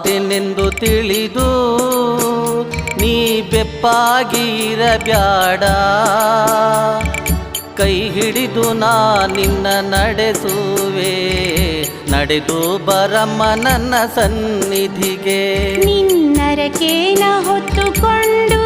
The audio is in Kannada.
ಬಾದೆನೆಂದು ತಿಳಿದು ನೀ ಬೆಪ್ಪಾಗಿರಬ್ಯಾಡ. ಕೈ ಹಿಡಿದು ನಾ ನಿನ್ನ ನಡೆಸುವೆ, ನಡೆದು ಬರಮ್ಮ ನನ್ನ ಸನ್ನಿಧಿಗೆ. ನಿನ್ನರಕೇನ ಹೊತ್ತುಕೊಂಡು